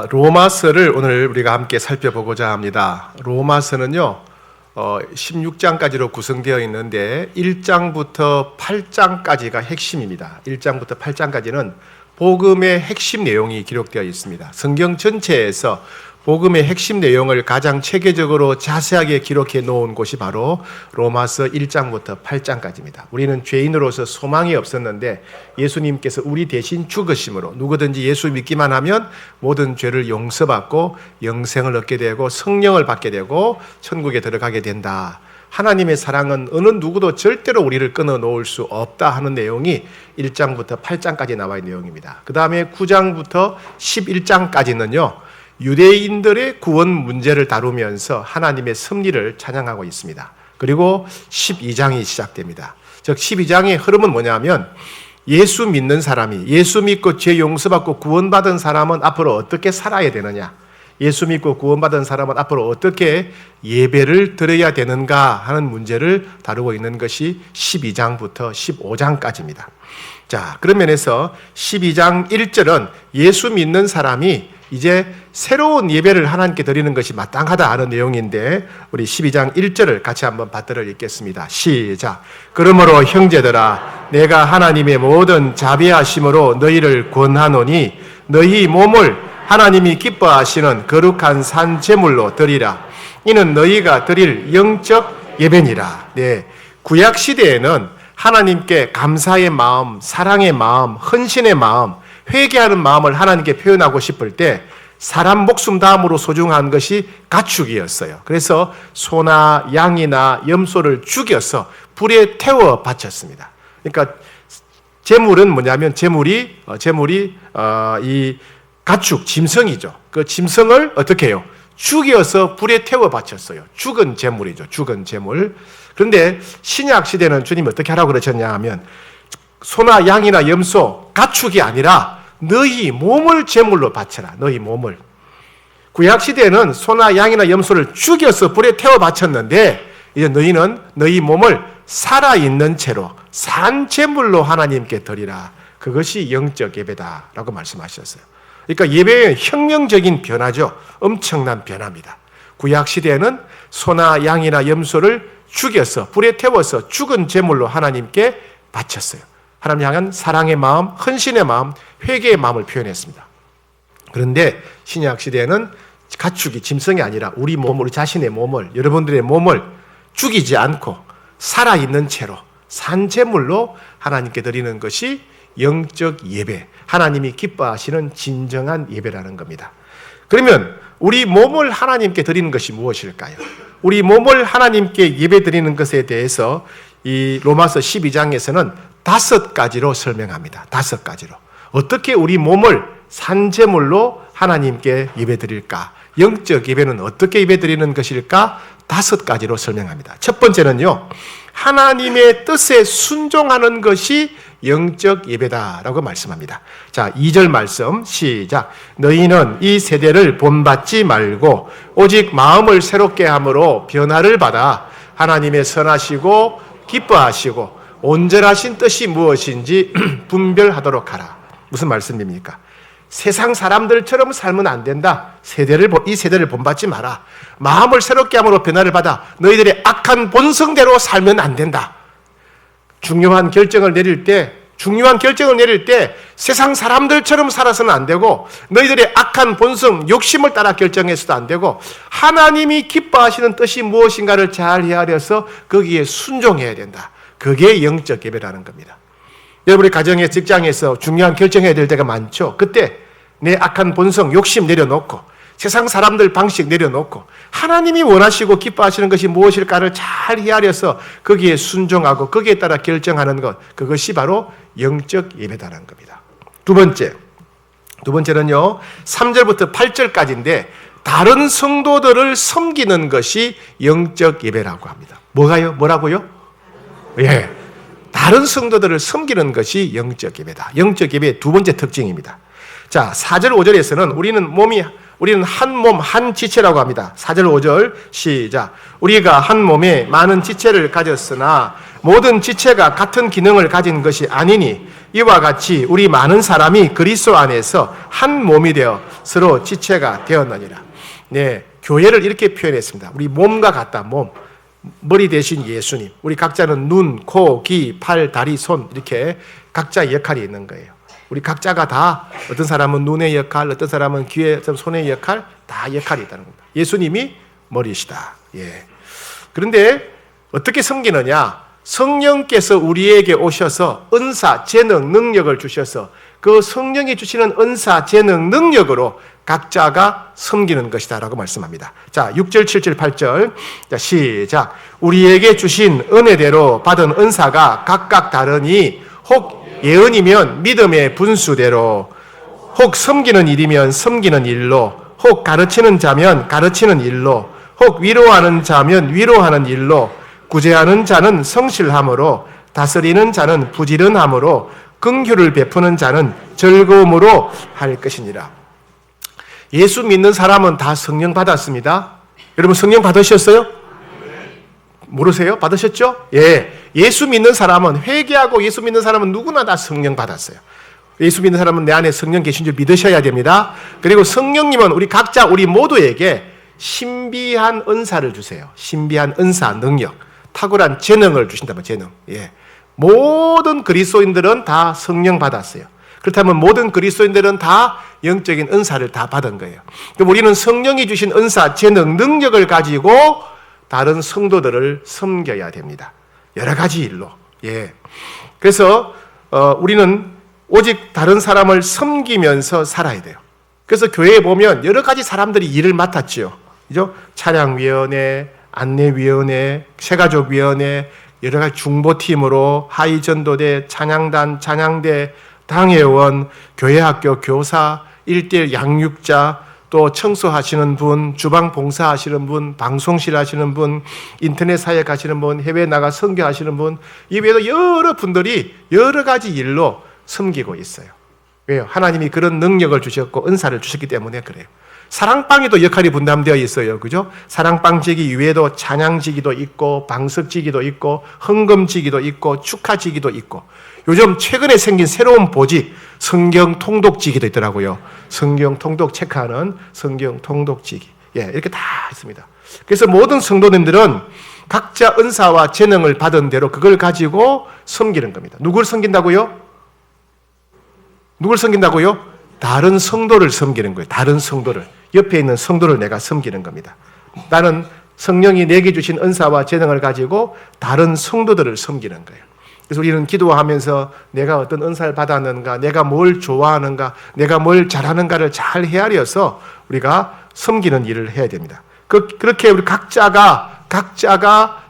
로마서를 오늘 우리가 함께 살펴보고자 합니다. 로마서는요, 16장까지로 구성되어 있는데 1장부터 8장까지가 핵심입니다. 1장부터 8장까지는 복음의 핵심 내용이 기록되어 있습니다. 성경 전체에서 복음의 핵심 내용을 가장 체계적으로 자세하게 기록해 놓은 곳이 바로 로마서 1장부터 8장까지입니다. 우리는 죄인으로서 소망이 없었는데 예수님께서 우리 대신 죽으심으로 누구든지 예수 믿기만 하면 모든 죄를 용서받고 영생을 얻게 되고 성령을 받게 되고 천국에 들어가게 된다. 하나님의 사랑은 어느 누구도 절대로 우리를 끊어놓을 수 없다 하는 내용이 1장부터 8장까지 나와 있는 내용입니다. 그 다음에 9장부터 11장까지는요. 유대인들의 구원 문제를 다루면서 하나님의 섭리를 찬양하고 있습니다. 그리고 12장이 시작됩니다. 즉 12장의 흐름은 뭐냐면 예수 믿는 사람이 예수 믿고 죄 용서받고 구원받은 사람은 앞으로 어떻게 살아야 되느냐, 예수 믿고 구원받은 사람은 앞으로 어떻게 예배를 드려야 되는가 하는 문제를 다루고 있는 것이 12장부터 15장까지입니다. 자, 그런 면에서 12장 1절은 예수 믿는 사람이 이제 새로운 예배를 하나님께 드리는 것이 마땅하다 하는 내용인데 우리 12장 1절을 같이 한번 받들어 읽겠습니다. 시작. 그러므로 형제들아 내가 하나님의 모든 자비하심으로 너희를 권하노니 너희 몸을 하나님이 기뻐하시는 거룩한 산 제물로 드리라. 이는 너희가 드릴 영적 예배니라. 네, 구약 시대에는 하나님께 감사의 마음, 사랑의 마음, 헌신의 마음, 회개하는 마음을 하나님께 표현하고 싶을 때 사람 목숨 다음으로 소중한 것이 가축이었어요. 그래서 소나 양이나 염소를 죽여서 불에 태워 바쳤습니다. 그러니까 제물은 뭐냐면 제물이 이 가축, 짐승이죠. 그 짐승을 어떻게 해요? 죽여서 불에 태워 바쳤어요. 죽은 제물이죠. 죽은 제물. 그런데 신약 시대는 주님이 어떻게 하라고 그러셨냐 하면 소나 양이나 염소, 가축이 아니라 너희 몸을 제물로 바쳐라. 너희 몸을. 구약 시대는 소나 양이나 염소를 죽여서 불에 태워 바쳤는데 이제 너희는 너희 몸을 살아있는 채로 산 제물로 하나님께 드리라. 그것이 영적 예배다라고 말씀하셨어요. 그러니까 예배의 혁명적인 변화죠. 엄청난 변화입니다. 구약 시대에는 소나 양이나 염소를 죽여서 불에 태워서 죽은 제물로 하나님께 바쳤어요. 하나님 향한 사랑의 마음, 헌신의 마음, 회개의 마음을 표현했습니다. 그런데 신약 시대에는 가축이 짐승이 아니라 우리 몸, 우리 자신의 몸을, 여러분들의 몸을 죽이지 않고 살아있는 채로 산 제물로 하나님께 드리는 것이 영적 예배, 하나님이 기뻐하시는 진정한 예배라는 겁니다. 그러면 우리 몸을 하나님께 드리는 것이 무엇일까요? 우리 몸을 하나님께 예배 드리는 것에 대해서 이 로마서 12장에서는 5가지로 설명합니다. 5가지로. 어떻게 우리 몸을 산제물로 하나님께 예배 드릴까? 영적 예배는 어떻게 예배 드리는 것일까? 5가지로 설명합니다. 첫 번째는요, 하나님의 뜻에 순종하는 것이 영적 예배다라고 말씀합니다. 자, 2절 말씀 시작. 너희는 이 세대를 본받지 말고 오직 마음을 새롭게 함으로 변화를 받아 하나님의 선하시고 기뻐하시고 온전하신 뜻이 무엇인지 분별하도록 하라. 무슨 말씀입니까? 세상 사람들처럼 살면 안 된다. 이 세대를 본받지 마라. 마음을 새롭게 함으로 변화를 받아 너희들의 악한 본성대로 살면 안 된다. 중요한 결정을 내릴 때 세상 사람들처럼 살아서는 안 되고 너희들의 악한 본성, 욕심을 따라 결정해서도 안 되고 하나님이 기뻐하시는 뜻이 무엇인가를 잘 헤아려서 거기에 순종해야 된다. 그게 영적 예배라는 겁니다. 여러분의 가정에, 직장에서 중요한 결정해야 될 때가 많죠. 그때 내 악한 본성, 욕심 내려놓고 세상 사람들 방식 내려놓고 하나님이 원하시고 기뻐하시는 것이 무엇일까를 잘 헤아려서 거기에 순종하고 거기에 따라 결정하는 것, 그것이 바로 영적 예배다라는 겁니다. 두 번째는요, 3절부터 8절까지인데 다른 성도들을 섬기는 것이 영적 예배라고 합니다. 뭐라고요? 예, 다른 성도들을 섬기는 것이 영적 예배다. 영적 예배의 두 번째 특징입니다. 자, 4절 5절에서는 우리는 한 몸, 한 지체라고 합니다. 4절 5절 시작. 우리가 한 몸에 많은 지체를 가졌으나 모든 지체가 같은 기능을 가진 것이 아니니 이와 같이 우리 많은 사람이 그리스도 안에서 한 몸이 되어 서로 지체가 되었느니라. 네, 교회를 이렇게 표현했습니다. 우리 몸과 같다. 몸. 머리 대신 예수님. 우리 각자는 눈, 코, 귀, 팔, 다리, 손 이렇게 각자 역할이 있는 거예요. 우리 각자가 다 어떤 사람은 눈의 역할, 어떤 사람은 귀의, 어떤 손의 역할, 다 역할이 있다는 겁니다. 예수님이 머리시다. 예. 그런데 어떻게 섬기느냐? 성령께서 우리에게 오셔서 은사, 재능, 능력을 주셔서 그 성령이 주시는 은사, 재능, 능력으로 각자가 섬기는 것이다 라고 말씀합니다. 자, 6절, 7절, 8절. 자, 시작. 우리에게 주신 은혜대로 받은 은사가 각각 다르니 혹 예언이면 믿음의 분수대로, 혹 섬기는 일이면 섬기는 일로, 혹 가르치는 자면 가르치는 일로, 혹 위로하는 자면 위로하는 일로, 구제하는 자는 성실함으로, 다스리는 자는 부지런함으로, 긍휼을 베푸는 자는 즐거움으로 할 것이니라. 예수 믿는 사람은 다 성령 받았습니다. 여러분 성령 받으셨어요? 모르세요? 받으셨죠? 예. 예수 믿는 사람은, 회개하고 예수 믿는 사람은 누구나 다 성령 받았어요. 예수 믿는 사람은 내 안에 성령 계신 줄 믿으셔야 됩니다. 그리고 성령님은 우리 각자, 우리 모두에게 신비한 은사를 주세요. 신비한 은사, 능력, 탁월한 재능을 주신다면 재능. 예. 모든 그리스도인들은 다 성령 받았어요. 그렇다면 모든 그리스도인들은 다 영적인 은사를 다 받은 거예요. 그럼 우리는 성령이 주신 은사, 재능, 능력을 가지고 다른 성도들을 섬겨야 됩니다. 여러 가지 일로. 예. 그래서 우리는 오직 다른 사람을 섬기면서 살아야 돼요. 그래서 교회에 보면 여러 가지 사람들이 일을 맡았지요. 그죠? 찬양위원회, 안내위원회, 새가족위원회, 여러 가지 중보팀으로 하이전도대, 찬양단, 찬양대, 당회원, 교회학교 교사, 1:1 양육자, 또 청소하시는 분, 주방 봉사하시는 분, 방송실 하시는 분, 인터넷 사역 하시는 분, 해외 나가 선교하시는 분, 이외에도 여러 분들이 여러 가지 일로 섬기고 있어요. 왜요? 하나님이 그런 능력을 주셨고 은사를 주셨기 때문에 그래요. 사랑방에도 역할이 분담되어 있어요. 그죠? 사랑방지기 이외에도 찬양지기도 있고, 방석지기도 있고, 헌금지기도 있고, 축하지기도 있고, 요즘 최근에 생긴 새로운 보직, 성경 통독지기도 있더라고요. 성경 통독 체크하는 성경 통독지기. 예, 이렇게 다 있습니다. 그래서 모든 성도님들은 각자 은사와 재능을 받은 대로 그걸 가지고 섬기는 겁니다. 누굴 섬긴다고요? 누굴 섬긴다고요? 다른 성도를 섬기는 거예요. 다른 성도를. 옆에 있는 성도를 내가 섬기는 겁니다. 나는 성령이 내게 주신 은사와 재능을 가지고 다른 성도들을 섬기는 거예요. 그래서 우리는 기도하면서 내가 어떤 은사를 받았는가, 내가 뭘 좋아하는가, 내가 뭘 잘하는가를 잘 헤아려서 우리가 섬기는 일을 해야 됩니다. 그렇게 우리 각자가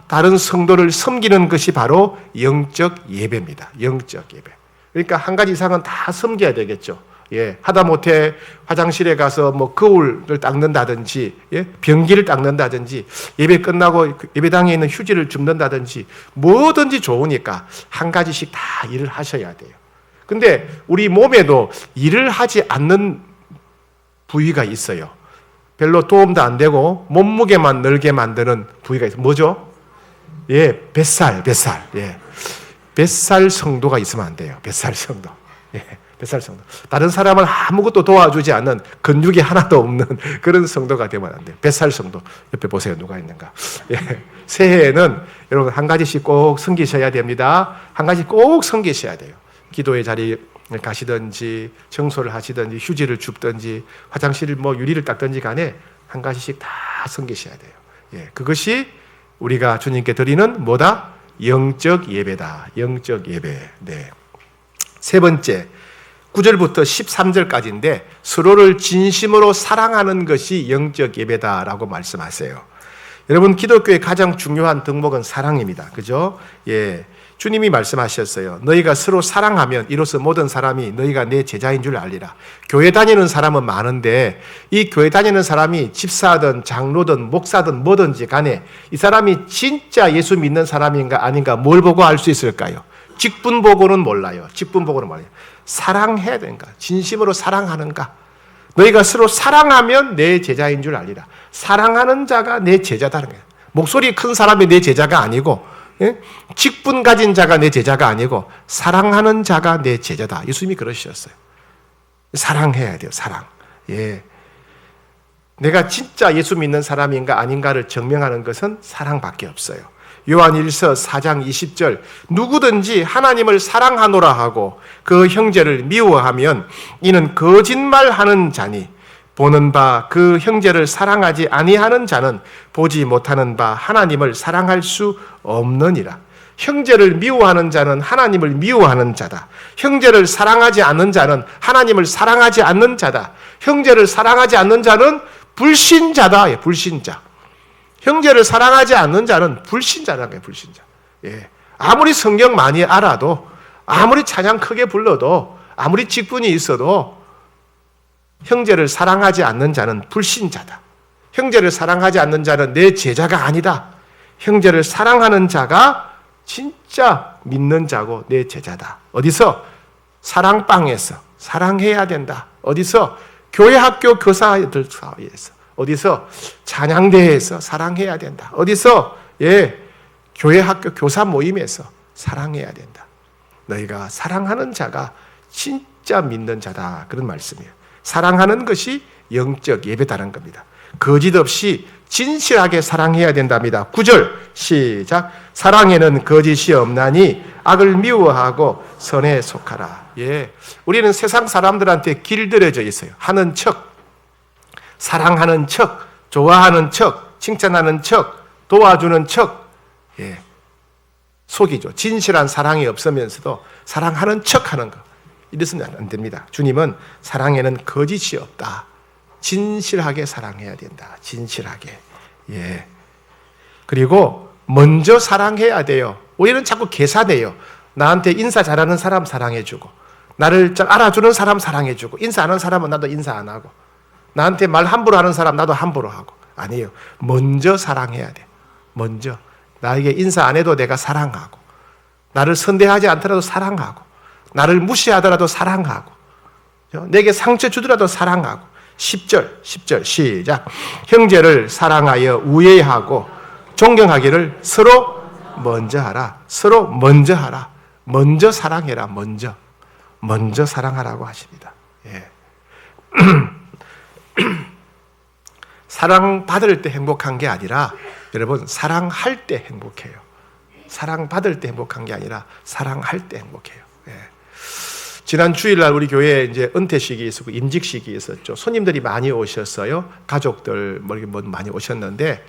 다른 성도를 섬기는 것이 바로 영적 예배입니다. 영적 예배. 그러니까 한 가지 이상은 다 섬겨야 되겠죠. 예, 하다못해 화장실에 가서 뭐 거울을 닦는다든지, 예, 변기를 닦는다든지, 예배 끝나고 예배당에 있는 휴지를 줍는다든지, 뭐든지 좋으니까 한 가지씩 다 일을 하셔야 돼요. 근데 우리 몸에도 일을 하지 않는 부위가 있어요. 별로 도움도 안 되고 몸무게만 늘게 만드는 부위가 있어요. 뭐죠? 예, 뱃살. 예, 뱃살 성도가 있으면 안 돼요. 뱃살 성도. 예. 뱃살 성도. 다른 사람을 아무것도 도와주지 않는, 근육이 하나도 없는 그런 성도가 되면 안 돼요. 뱃살 성도. 옆에 보세요. 누가 있는가. 예. 새해에는 여러분 한 가지씩 꼭 섬기셔야 됩니다. 한 가지 꼭 섬기셔야 돼요. 기도의 자리에 가시든지, 청소를 하시든지, 휴지를 줍든지, 화장실을 뭐 유리를 닦든지 간에 한 가지씩 다 섬기셔야 돼요. 예. 그것이 우리가 주님께 드리는 뭐다? 영적 예배다. 영적 예배. 네. 세 번째. 9절부터 13절까지인데 서로를 진심으로 사랑하는 것이 영적 예배다라고 말씀하세요. 여러분, 기독교의 가장 중요한 덕목은 사랑입니다. 그죠? 예. 주님이 말씀하셨어요. 너희가 서로 사랑하면 이로써 모든 사람이 너희가 내 제자인 줄 알리라. 교회 다니는 사람은 많은데 이 교회 다니는 사람이 집사든 장로든 목사든 뭐든지 간에 이 사람이 진짜 예수 믿는 사람인가 아닌가 뭘 보고 알 수 있을까요? 직분 보고는 몰라요. 직분 보고는 몰라요. 사랑해야 되는가? 진심으로 사랑하는가? 너희가 서로 사랑하면 내 제자인 줄 알리라. 사랑하는 자가 내 제자다는 거예요. 목소리 큰 사람이 내 제자가 아니고, 예? 직분 가진 자가 내 제자가 아니고 사랑하는 자가 내 제자다. 예수님이 그러셨어요. 사랑해야 돼요. 사랑. 예. 내가 진짜 예수 믿는 사람인가 아닌가를 증명하는 것은 사랑밖에 없어요. 요한일서 4장 20절 누구든지 하나님을 사랑하노라 하고 그 형제를 미워하면 이는 거짓말하는 자니 보는 바 그 형제를 사랑하지 아니하는 자는 보지 못하는 바 하나님을 사랑할 수 없느니라. 형제를 미워하는 자는 하나님을 미워하는 자다. 형제를 사랑하지 않는 자는 하나님을 사랑하지 않는 자다. 형제를 사랑하지 않는 자는 불신자다. 불신자. 형제를 사랑하지 않는 자는 불신자라는 거예요. 불신자. 예. 아무리 성경 많이 알아도, 아무리 찬양 크게 불러도, 아무리 직분이 있어도 형제를 사랑하지 않는 자는 불신자다. 형제를 사랑하지 않는 자는 내 제자가 아니다. 형제를 사랑하는 자가 진짜 믿는 자고 내 제자다. 어디서? 사랑방에서 사랑해야 된다. 어디서? 교회 학교 교사들 사이에서. 어디서? 찬양대회에서 사랑해야 된다. 어디서? 예, 교회 학교 교사 모임에서 사랑해야 된다. 너희가 사랑하는 자가 진짜 믿는 자다. 그런 말씀이에요. 사랑하는 것이 영적 예배다는 겁니다. 거짓 없이 진실하게 사랑해야 된답니다. 9절 시작. 사랑에는 거짓이 없나니 악을 미워하고 선에 속하라. 예, 우리는 세상 사람들한테 길들여져 있어요. 하는 척, 사랑하는 척, 좋아하는 척, 칭찬하는 척, 도와주는 척. 예, 속이죠. 진실한 사랑이 없으면서도 사랑하는 척하는 거. 이래서는 안 됩니다. 주님은 사랑에는 거짓이 없다. 진실하게 사랑해야 된다. 진실하게. 예. 그리고 먼저 사랑해야 돼요. 우리는 자꾸 계산해요. 나한테 인사 잘하는 사람 사랑해주고, 나를 잘 알아주는 사람 사랑해주고, 인사 안 하는 사람은 나도 인사 안 하고, 나한테 말 함부로 하는 사람 나도 함부로 하고. 아니에요. 먼저 사랑해야 돼. 먼저. 나에게 인사 안 해도 내가 사랑하고, 나를 선대하지 않더라도 사랑하고, 나를 무시하더라도 사랑하고, 내게 상처 주더라도 사랑하고. 10절 시작. 형제를 사랑하여 우애하고 존경하기를 서로 먼저 하라. 서로 먼저 하라. 먼저 사랑해라. 먼저 사랑하라고 하십니다. 예. 사랑받을 때 행복한 게 아니라, 여러분, 사랑할 때 행복해요. 사랑받을 때 행복한 게 아니라 사랑할 때 행복해요. 예. 지난 주일날 우리 교회에 이제 은퇴식이 있었고 임직식이 있었죠. 손님들이 많이 오셨어요. 가족들 많이 오셨는데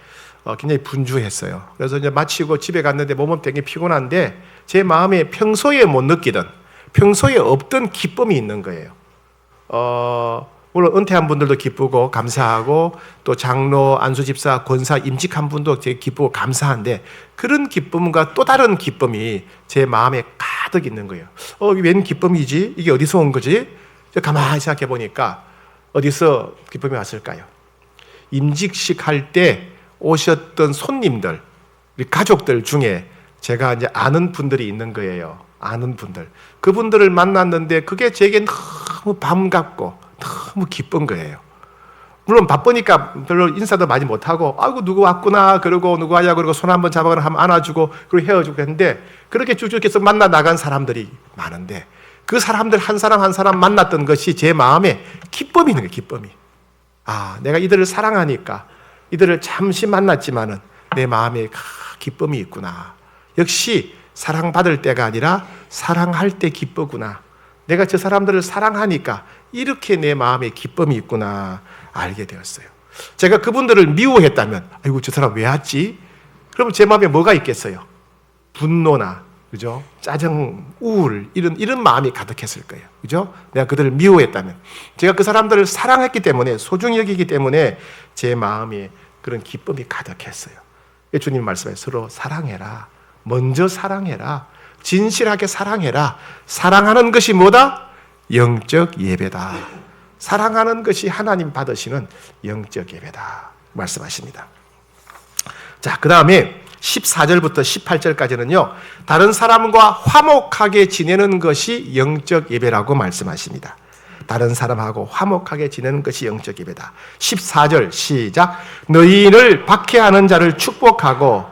굉장히 분주했어요. 그래서 이제 마치고 집에 갔는데 몸은 되게 피곤한데 제 마음에 평소에 못 느끼던, 평소에 없던 기쁨이 있는 거예요. 물론 은퇴한 분들도 기쁘고 감사하고, 또 장로, 안수집사, 권사, 임직한 분도 되게 기쁘고 감사한데, 그런 기쁨과 또 다른 기쁨이 제 마음에 가득 있는 거예요. 웬 기쁨이지? 이게 어디서 온 거지? 가만히 생각해 보니까 어디서 기쁨이 왔을까요? 임직식 할 때 오셨던 손님들, 우리 가족들 중에 제가 이제 아는 분들이 있는 거예요. 아는 분들. 그분들을 만났는데 그게 제게 너무 반갑고 너무 기쁜 거예요. 물론 바쁘니까 별로 인사도 많이 못하고, 아이고 누구 왔구나 그러고, 누구 하냐 그러고 손 한번 잡아가지고 한번 안아주고 그리고 헤어지고 했는데, 그렇게 쭉쭉 해서 만나 나간 사람들이 많은데 그 사람들 한 사람 한 사람 만났던 것이 제 마음에 기쁨이 있는 거예요. 기쁨이. 아, 내가 이들을 사랑하니까 이들을 잠시 만났지만은 내 마음에 기쁨이 있구나. 역시 사랑받을 때가 아니라 사랑할 때 기쁘구나. 내가 저 사람들을 사랑하니까 이렇게 내 마음에 기쁨이 있구나 알게 되었어요. 제가 그분들을 미워했다면, 아이고 저 사람 왜 왔지? 그러면 제 마음에 뭐가 있겠어요? 분노나, 그죠? 짜증, 우울, 이런 마음이 가득했을 거예요. 그죠? 내가 그들을 미워했다면. 제가 그 사람들을 사랑했기 때문에, 소중히 여기기 때문에 제 마음에 그런 기쁨이 가득했어요. 주님 말씀에 서로 사랑해라. 먼저 사랑해라. 진실하게 사랑해라. 사랑하는 것이 뭐다? 영적 예배다. 사랑하는 것이 하나님 받으시는 영적 예배다 말씀하십니다. 자, 그 다음에 14절부터 18절까지는요. 다른 사람과 화목하게 지내는 것이 영적 예배라고 말씀하십니다. 다른 사람하고 화목하게 지내는 것이 영적 예배다. 14절 시작. 너희를 박해하는 자를 축복하고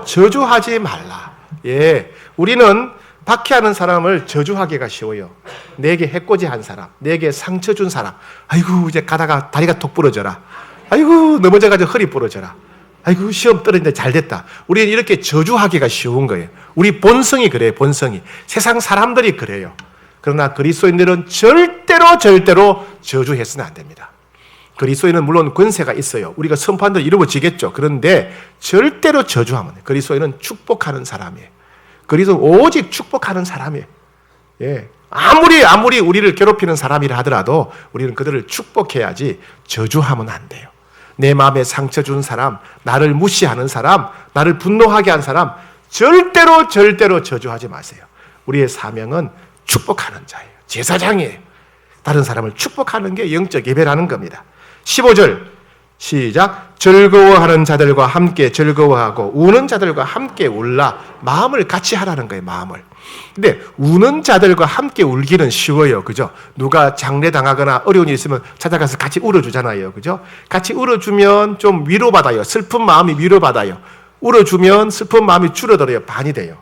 저주하지 말라. 예, 우리는 박해하는 사람을 저주하기가 쉬워요. 내게 해코지한 사람, 내게 상처 준 사람. 아이고 이제 가다가 다리가 톡 부러져라. 아이고 넘어져가지고 허리 부러져라. 아이고 시험 떨어졌는데 잘 됐다. 우리는 이렇게 저주하기가 쉬운 거예요. 우리 본성이 그래요. 본성이. 세상 사람들이 그래요. 그러나 그리스도인들은 절대로 저주해서는 안 됩니다. 그리스도인은 물론 권세가 있어요. 우리가 선포한 대로 이루어지겠죠. 그런데 절대로 저주하면 돼요. 그리스도인은 축복하는 사람이에요. 그리스도는 오직 축복하는 사람이에요. 예. 아무리 우리를 괴롭히는 사람이라 하더라도 우리는 그들을 축복해야지 저주하면 안 돼요. 내 마음에 상처 준 사람, 나를 무시하는 사람, 나를 분노하게 한 사람 절대로 저주하지 마세요. 우리의 사명은 축복하는 자예요. 제사장이에요. 다른 사람을 축복하는 게 영적 예배라는 겁니다. 15절 시작. 즐거워하는 자들과 함께 즐거워하고 우는 자들과 함께 울라. 마음을 같이 하라는 거예요. 마음을. 근데 우는 자들과 함께 울기는 쉬워요. 그죠? 누가 장례당하거나 어려운 일 있으면 찾아가서 같이 울어주잖아요. 그죠? 같이 울어주면 좀 위로받아요. 슬픈 마음이 위로받아요. 울어주면 슬픈 마음이 줄어들어요. 반이 돼요.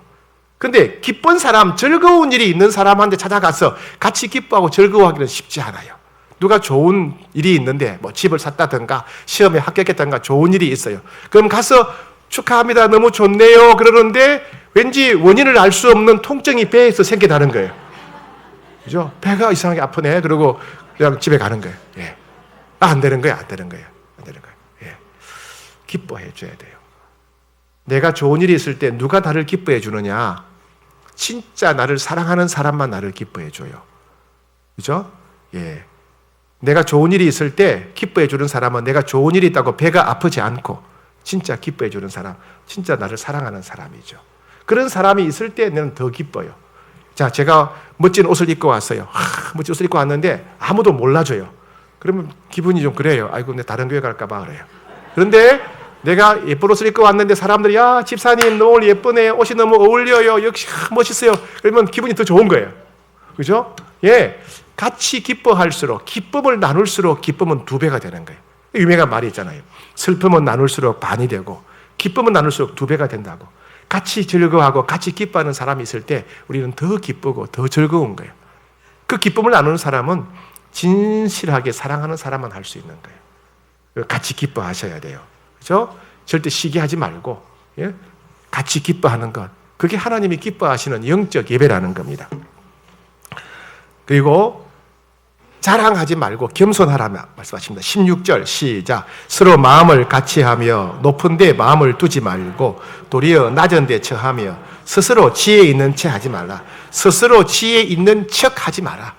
근데 기쁜 사람, 즐거운 일이 있는 사람한테 찾아가서 같이 기뻐하고 즐거워하기는 쉽지 않아요. 누가 좋은 일이 있는데 뭐 집을 샀다든가 시험에 합격했다든가 좋은 일이 있어요. 그럼 가서 축하합니다. 너무 좋네요. 그러는데 왠지 원인을 알 수 없는 통증이 배에서 생겨나는 거예요. 그죠? 배가 이상하게 아프네. 그러고 그냥 집에 가는 거예요. 예. 안 되는 거예요. 안 되는 거예요. 안 되는 거예요. 예. 기뻐해 줘야 돼요. 내가 좋은 일이 있을 때 누가 나를 기뻐해 주느냐? 진짜 나를 사랑하는 사람만 나를 기뻐해 줘요. 그죠? 예. 내가 좋은 일이 있을 때 기뻐해 주는 사람은 내가 좋은 일이 있다고 배가 아프지 않고 진짜 기뻐해 주는 사람, 진짜 나를 사랑하는 사람이죠. 그런 사람이 있을 때 나는 더 기뻐요. 자, 제가 멋진 옷을 입고 왔어요. 멋진 옷을 입고 왔는데 아무도 몰라줘요. 그러면 기분이 좀 그래요. 아이고, 내 다른 교회 갈까 봐 그래요. 그런데 내가 예쁜 옷을 입고 왔는데 사람들이 야, 집사님 오늘 예쁘네. 옷이 너무 어울려요. 역시 멋있어요. 그러면 기분이 더 좋은 거예요. 그죠? 예. 같이 기뻐할수록, 기쁨을 나눌수록 기쁨은 2배가 되는 거예요. 유명한 말이 있잖아요. 슬픔은 나눌수록 반이 되고 기쁨은 나눌수록 2배가 된다고. 같이 즐거워하고 같이 기뻐하는 사람이 있을 때 우리는 더 기쁘고 더 즐거운 거예요. 그 기쁨을 나누는 사람은 진실하게 사랑하는 사람만 할 수 있는 거예요. 같이 기뻐하셔야 돼요. 그렇죠? 절대 시기하지 말고, 예? 같이 기뻐하는 것. 그게 하나님이 기뻐하시는 영적 예배라는 겁니다. 그리고 자랑하지 말고 겸손하라며 말씀하십니다. 16절 시작. 서로 마음을 같이 하며 높은 데 마음을 두지 말고 도리어 낮은 데 처하며 스스로 지혜 있는 체 하지 말라. 스스로 지혜 있는 척 하지 마라.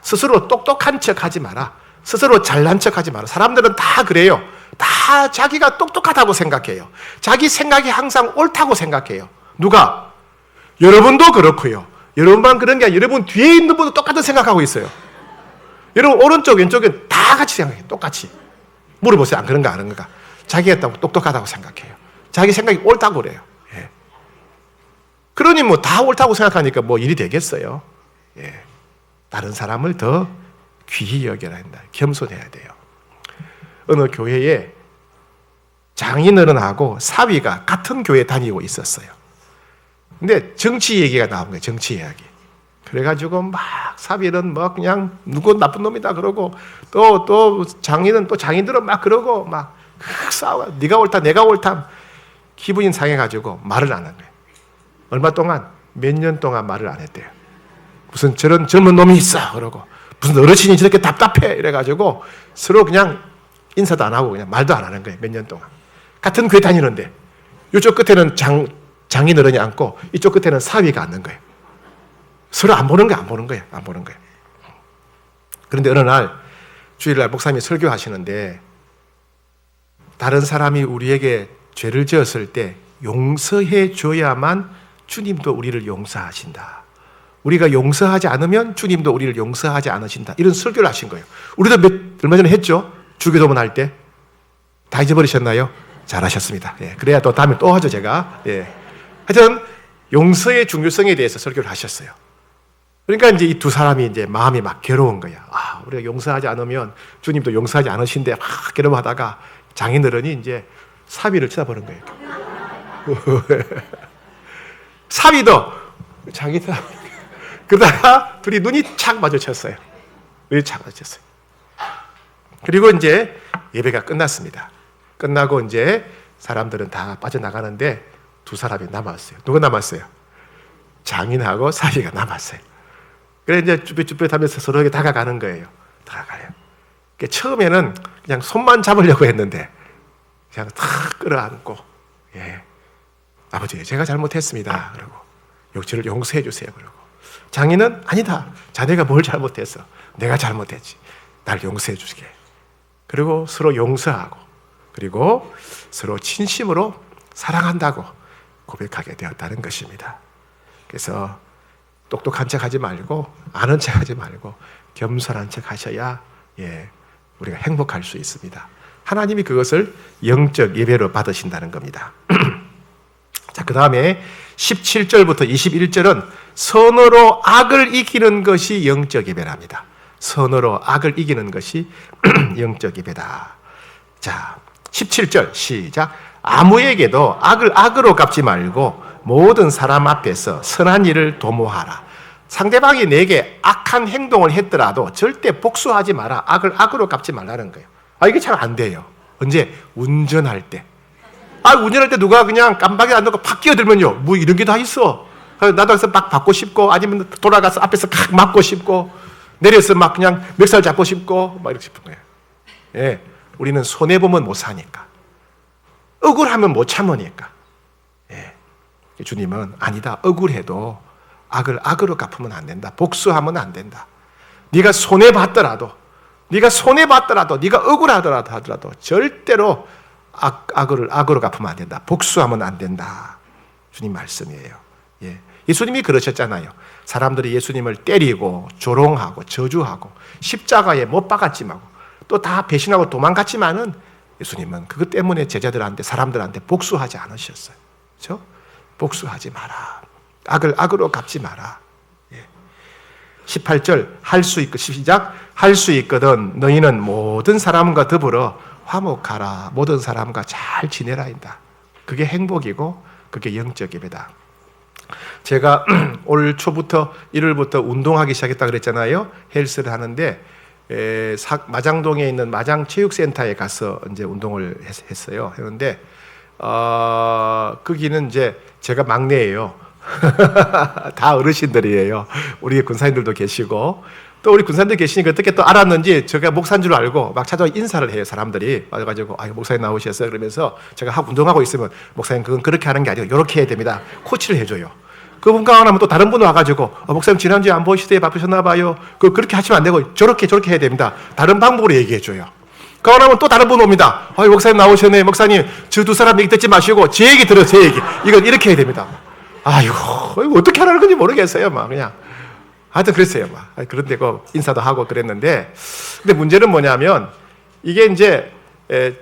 스스로 똑똑한 척 하지 마라. 스스로 잘난 척 하지 마라. 사람들은 다 그래요. 다 자기가 똑똑하다고 생각해요. 자기 생각이 항상 옳다고 생각해요. 누가? 여러분도 그렇고요. 여러분만 그런 게 아니라 여러분 뒤에 있는 분도 똑같은 생각하고 있어요. 여러분 오른쪽 왼쪽은 다 같이 생각해요. 똑같이. 물어보세요. 안 그런가 안 그런가. 자기가 똑똑하다고 생각해요. 자기 생각이 옳다고 그래요. 예. 그러니 뭐 다 옳다고 생각하니까 뭐 일이 되겠어요. 예. 다른 사람을 더 귀히 여겨야 한다. 겸손해야 돼요. 어느 교회에 장인어른하고 사위가 같은 교회 다니고 있었어요. 근데 정치 얘기가 나온 거예요. 정치 이야기. 그래가지고 막 사위는 뭐 그냥 누구 나쁜 놈이다 그러고 또 장인은 또 장인들은 막 그러고 막 싸워. 네가 옳다 내가 옳다. 기분이 상해가지고 말을 안 한 거예요. 얼마 동안 몇 년 동안 말을 안 했대요. 무슨 저런 젊은 놈이 있어 그러고 무슨 어르신이 저렇게 답답해 이래가지고 서로 그냥 인사도 안 하고 그냥 말도 안 하는 거예요. 몇 년 동안. 같은 교회 다니는데 이쪽 끝에는 장인어른이 앉고 이쪽 끝에는 사위가 앉는 거예요. 서로 안 보는 거예요. 안 보는 거예요. 그런데 어느 날 주일날 목사님이 설교하시는데 다른 사람이 우리에게 죄를 지었을 때 용서해 줘야만 주님도 우리를 용서하신다. 우리가 용서하지 않으면 주님도 우리를 용서하지 않으신다. 이런 설교를 하신 거예요. 우리도 얼마 전에 했죠. 주기도문 할 때. 다 잊어버리셨나요? 잘하셨습니다. 예, 그래야 또 다음에 또 하죠, 제가. 예. 하여튼, 용서의 중요성에 대해서 설교를 하셨어요. 그러니까 이제 이 두 사람이 이제 마음이 막 괴로운 거야. 아, 우리가 용서하지 않으면 주님도 용서하지 않으신데 막 괴로워하다가 장인어른이 이제 사위를 쳐다보는 거예요. 사위도 자기 사람. 그러다가 둘이 눈이 착 마주쳤어요. 눈이 착 마주쳤어요. 그리고 이제 예배가 끝났습니다. 끝나고 이제 사람들은 다 빠져나가는데 두 사람이 남았어요. 누가 남았어요? 장인하고 사위가 남았어요. 그래 이제 쭈뼛쭈뼛 하면서 서로에게 다가가는 거예요. 다가가요. 그러니까 처음에는 그냥 손만 잡으려고 했는데 그냥 탁 끌어안고, 예, 아버지 제가 잘못했습니다. 그러고 저를 용서해 주세요. 그러고 장인은 아니다. 자네가 뭘 잘못했어. 내가 잘못했지. 날 용서해 주시게. 그리고 서로 용서하고 그리고 서로 진심으로 사랑한다고 고백하게 되었다는 것입니다. 그래서 똑똑한 척 하지 말고 아는 척 하지 말고 겸손한 척 하셔야, 예, 우리가 행복할 수 있습니다. 하나님이 그것을 영적 예배로 받으신다는 겁니다. 자, 그 다음에 17절부터 21절은 선으로 악을 이기는 것이 영적 예배랍니다. 선으로 악을 이기는 것이 영적 예배다. 자, 17절 시작. 아무에게도 악을 악으로 갚지 말고 모든 사람 앞에서 선한 일을 도모하라. 상대방이 내게 악한 행동을 했더라도 절대 복수하지 마라. 악을 악으로 갚지 말라는 거예요. 아, 이게 잘 안 돼요. 언제? 운전할 때. 아, 운전할 때 누가 그냥 깜빡이 안 넣고 팍 끼어들면요. 뭐 이런 게 다 있어. 나도 가서 막 받고 싶고, 아니면 돌아가서 앞에서 칵 맞고 싶고, 내려서 막 그냥 멱살 잡고 싶고, 막 이렇게 싶은 거예요. 예. 우리는 손해보면 못 사니까. 억울하면 못 참으니까. 예. 주님은 아니다. 억울해도 악을 악으로 갚으면 안 된다. 복수하면 안 된다. 네가 손해봤더라도, 네가 억울하더라도 절대로 악을 악으로 갚으면 안 된다. 복수하면 안 된다. 주님 말씀이에요. 예. 예수님이 그러셨잖아요. 사람들이 예수님을 때리고 조롱하고 저주하고 십자가에 못 박았지만 또 다 배신하고 도망갔지만은 예수님은 그것 때문에 제자들한테, 사람들한테 복수하지 않으셨어요. 그렇죠? 복수하지 마라. 악을 악으로 갚지 마라. 예. 18절 시작. 할 수 있거든 너희는 모든 사람과 더불어 화목하라. 모든 사람과 잘 지내라인다. 그게 행복이고 그게 영적 예배다. 제가 올 초부터 1월부터 운동하기 시작했다 그랬잖아요. 헬스를 하는데 마장동에 있는 마장체육센터에 가서 이제 운동을 했어요. 했는데 거기는 이제 제가 막내예요. 다 어르신들이에요. 우리 군사님들도 계시고 또 우리 군사님들 계시니까 어떻게 또 알았는지 제가 목사인 줄 알고 막 찾아와 인사를 해요. 사람들이 와가지고 목사님 나오셨어요. 그러면서 제가 운동하고 있으면 목사님 그건 그렇게 하는 게 아니고 이렇게 해야 됩니다. 코치를 해줘요. 그분 가면 또 다른 분 와가지고 목사님 지난주에 안 보시더니 바쁘셨나 봐요. 그렇게 하시면 안 되고 저렇게 해야 됩니다. 다른 방법으로 얘기해줘요. 가면 또 다른 분 옵니다. 목사님 나오셨네. 목사님 저 두 사람 얘기 듣지 마시고 제 얘기 들어. 제 얘기. 이건 이렇게 해야 됩니다. 아이고 이거 어떻게 하라는 건지 모르겠어요. 막 그냥 하여튼 그랬어요. 막 그런데 인사도 하고 그랬는데, 근데 문제는 뭐냐면 이게 이제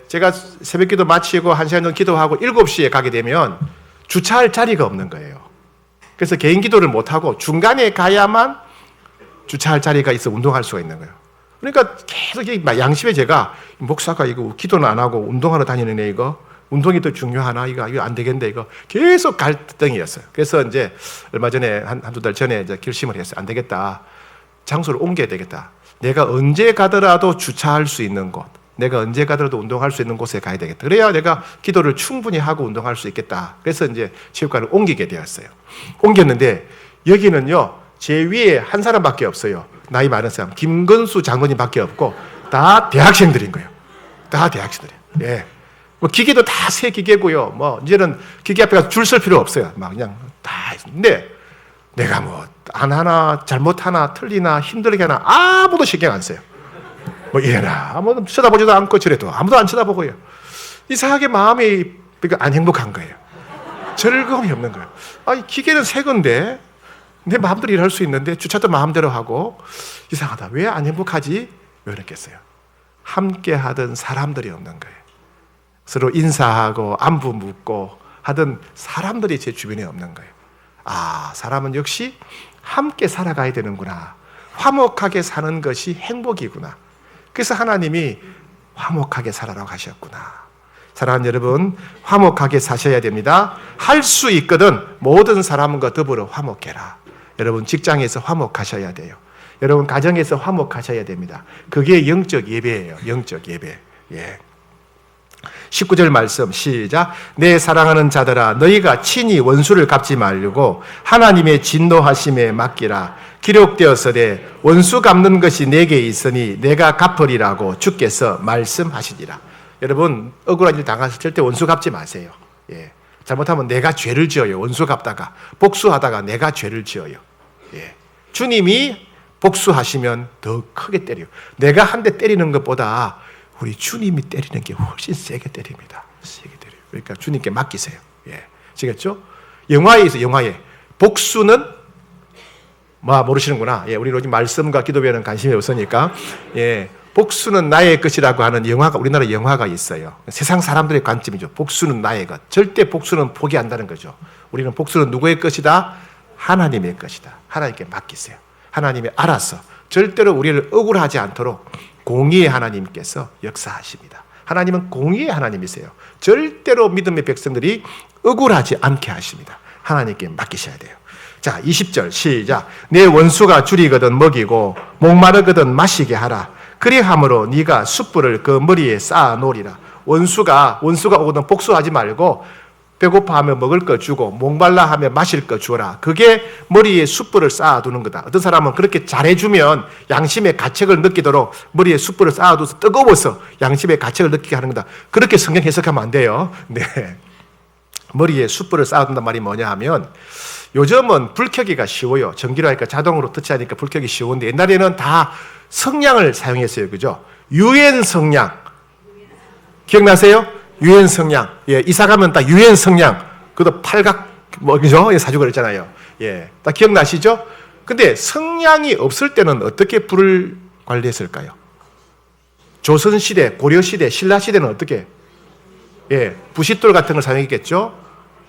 제가 새벽기도 마치고 1시간 정도 기도하고 7시에 가게 되면 주차할 자리가 없는 거예요. 그래서 개인 기도를 못 하고 중간에 가야만 주차할 자리가 있어 운동할 수가 있는 거예요. 그러니까 계속 양심에 제가 목사가 이거 기도는 안 하고 운동하러 다니는 애 이거 운동이 더 중요하나 이거 안 되겠는데 이거 계속 갈등이었어요. 그래서 이제 얼마 전에 한두 달 전에 이제 결심을 했어요. 안 되겠다. 장소를 옮겨야 되겠다. 내가 언제 가더라도 주차할 수 있는 곳, 내가 언제 가더라도 운동할 수 있는 곳에 가야 되겠다. 그래야 내가 기도를 충분히 하고 운동할 수 있겠다. 그래서 이제 체육관을 옮기게 되었어요. 옮겼는데 여기는요, 제 위에 한 사람밖에 없어요. 나이 많은 사람. 김건수 장로님밖에 없고 다 대학생들인 거예요. 다 대학생들이에요. 예. 기계도 다 새 기계고요. 이제는 기계 앞에 가서 줄 설 필요 없어요. 막 그냥 다 있는데 내가 안 하나, 잘못하나, 틀리나, 힘들게 하나 아무도 신경 안 써요. 이래나 아무도 쳐다보지도 않고 저래도 아무도 안 쳐다보고요. 이상하게 마음이 안 행복한 거예요. 즐거움이 없는 거예요. 기계는 새 건데 내 마음대로 일할 수 있는데 주차도 마음대로 하고 이상하다. 왜 안 행복하지? 왜 그랬겠어요? 함께 하던 사람들이 없는 거예요. 서로 인사하고 안부 묻고 하던 사람들이 제 주변에 없는 거예요. 아, 사람은 역시 함께 살아가야 되는구나. 화목하게 사는 것이 행복이구나. 그래서 하나님이 화목하게 살아라고 하셨구나. 사랑하는 여러분, 화목하게 사셔야 됩니다. 할 수 있거든 모든 사람과 더불어 화목해라. 여러분 직장에서 화목하셔야 돼요. 여러분 가정에서 화목하셔야 됩니다. 그게 영적 예배예요. 영적 예배. 예. 19절 말씀 시작. 내 사랑하는 자들아 너희가 친히 원수를 갚지 말고 하나님의 진노하심에 맡기라. 기록되었으되 원수 갚는 것이 내게 있으니 내가 갚으리라고 주께서 말씀하시니라. 여러분 억울한 일 당했을 때 절대 원수 갚지 마세요. 예. 잘못하면 내가 죄를 지어요. 원수 갚다가 복수하다가 내가 죄를 지어요. 예. 주님이 복수하시면 더 크게 때려요. 내가 한 대 때리는 것보다 우리 주님이 때리는 게 훨씬 세게 때립니다. 세게 때려요. 그러니까 주님께 맡기세요. 예. 아시겠죠? 영화에 있어요. 영화에 복수는 모르시는구나. 예. 우리 요즘 말씀과 기도배는 관심이 없으니까. 예. 복수는 나의 것이라고 하는 영화가 우리나라 영화가 있어요. 세상 사람들의 관점이죠. 복수는 나의 것. 절대 복수는 포기한다는 거죠. 우리는 복수는 누구의 것이다? 하나님의 것이다. 하나님께 맡기세요. 하나님이 알아서 절대로 우리를 억울하지 않도록 공의의 하나님께서 역사하십니다. 하나님은 공의의 하나님이세요. 절대로 믿음의 백성들이 억울하지 않게 하십니다. 하나님께 맡기셔야 돼요. 자, 20절 시작. 내 원수가 줄이거든 먹이고 목마르거든 마시게 하라. 그리함으로 네가 숯불을 그 머리에 쌓아 놓으리라. 원수가 오거든 복수하지 말고 배고파하면 먹을 거 주고 목말라 하면 마실 거 주어라. 그게 머리에 숯불을 쌓아두는 거다. 어떤 사람은 그렇게 잘해주면 양심의 가책을 느끼도록 머리에 숯불을 쌓아둬서 뜨거워서 양심의 가책을 느끼게 하는 거다. 그렇게 성경 해석하면 안 돼요. 네. 머리에 숯불을 쌓아둔단 말이 뭐냐 하면 요즘은 불 켜기가 쉬워요. 전기로 하니까 자동으로 터치하니까 불 켜기 쉬운데 옛날에는 다 성냥을 사용했어요. 그죠? 유엔 성냥. 기억나세요? 유엔 성냥. 예, 이사 가면 딱 유엔 성냥. 그것도 팔각, 그죠? 사주고 그랬잖아요. 예, 딱 기억나시죠? 근데 성냥이 없을 때는 어떻게 불을 관리했을까요? 조선시대, 고려시대, 신라시대는 어떻게? 예, 부싯돌 같은 걸 사용했겠죠?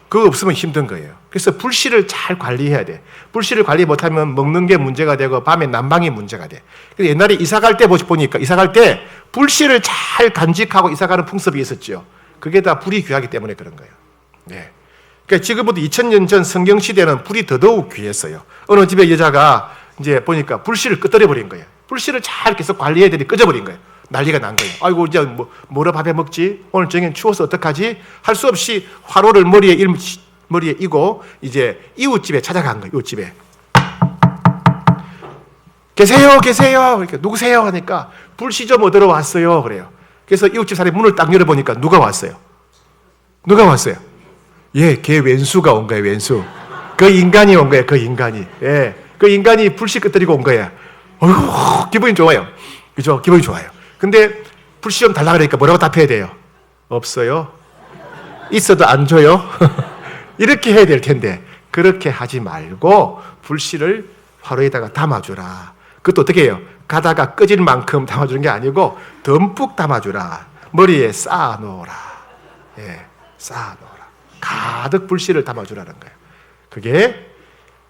그거 없으면 힘든 거예요. 그래서 불씨를 잘 관리해야 돼. 불씨를 관리 못하면 먹는 게 문제가 되고 밤에 난방이 문제가 돼. 그래서 옛날에 이사 갈 때 보니까 이사 갈 때 불씨를 잘 간직하고 이사 가는 풍습이 있었죠. 그게 다 불이 귀하기 때문에 그런 거예요. 네. 그러니까 지금부터 2000년 전 성경 시대는 불이 더더욱 귀했어요. 어느 집에 여자가 이제 보니까 불씨를 끄트려 버린 거예요. 불씨를 잘 계속 관리해야 되니 꺼져버린 거예요. 난리가 난 거예요. 아이고 이제 뭐라 밥해 먹지? 오늘 저녁엔 추워서 어떡하지? 할 수 없이 화로를 머리에 이고 이제 이웃집에 찾아간 거예요. 이웃집에 계세요. 그러니까 누구세요? 하니까 불씨 좀 얻으러 왔어요. 그래요. 그래서 이웃집 사람이 문을 딱 열어보니까 누가 왔어요? 예, 걔 왼수가 온 거예요. 왼수. 그 인간이 온 거예요. 그 인간이. 예, 그 인간이 불씨 끄트리고 온 거예요. 어휴, 기분이 좋아요. 그죠? 기분이 좋아요. 근데 불씨 좀 달라 그러니까 뭐라고 답해야 돼요? 없어요. 있어도 안 줘요. 이렇게 해야 될 텐데 그렇게 하지 말고 불씨를 화로에다가 담아주라. 그것도 어떻게 해요? 가다가 꺼질 만큼 담아주는 게 아니고 듬뿍 담아주라. 머리에 쌓아놓으라. 예, 쌓아놓으라. 가득 불씨를 담아주라는 거예요. 그게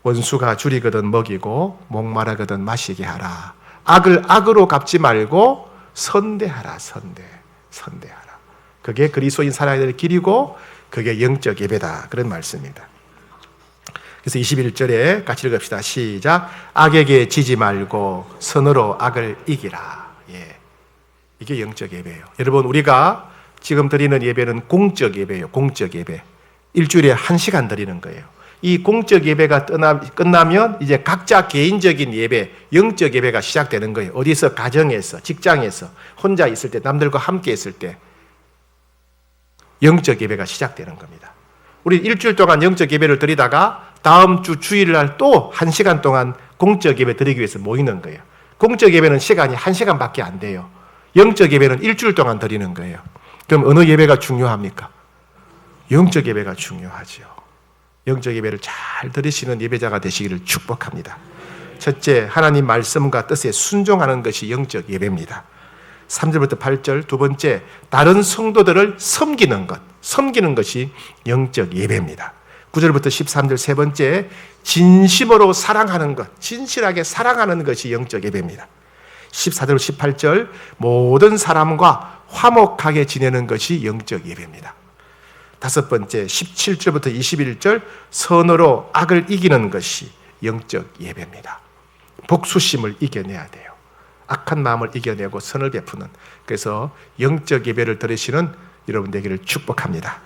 원수가 줄이거든 먹이고 목마르거든 마시게 하라. 악을 악으로 갚지 말고 선대하라. 선대하라. 그게 그리스도인 살아야 될 길이고 그게 영적 예배다. 그런 말씀입니다. 그래서 21절에 같이 읽읍시다. 시작. 악에게 지지 말고 선으로 악을 이기라. 예. 이게 영적 예배예요. 여러분 우리가 지금 드리는 예배는 공적 예배예요. 공적 예배. 일주일에 1시간 드리는 거예요. 이 공적 예배가 끝나면 이제 각자 개인적인 예배, 영적 예배가 시작되는 거예요. 어디서? 가정에서, 직장에서, 혼자 있을 때, 남들과 함께 있을 때 영적 예배가 시작되는 겁니다. 우리 일주일 동안 영적 예배를 드리다가 다음 주 주일날 또 1시간 동안 공적 예배 드리기 위해서 모이는 거예요. 공적 예배는 시간이 1시간밖에 안 돼요. 영적 예배는 일주일 동안 드리는 거예요. 그럼 어느 예배가 중요합니까? 영적 예배가 중요하죠. 영적 예배를 잘 드리시는 예배자가 되시기를 축복합니다. 첫째, 하나님 말씀과 뜻에 순종하는 것이 영적 예배입니다. 3절부터 8절. 두 번째, 다른 성도들을 섬기는 것. 섬기는 것이 영적 예배입니다. 9절부터 13절. 세 번째, 진심으로 사랑하는 것. 진실하게 사랑하는 것이 영적 예배입니다. 14절, 18절. 모든 사람과 화목하게 지내는 것이 영적 예배입니다. 다섯 번째, 17절부터 21절. 선으로 악을 이기는 것이 영적 예배입니다. 복수심을 이겨내야 돼요. 악한 마음을 이겨내고 선을 베푸는, 그래서 영적 예배를 드리시는 여러분 되기를 축복합니다.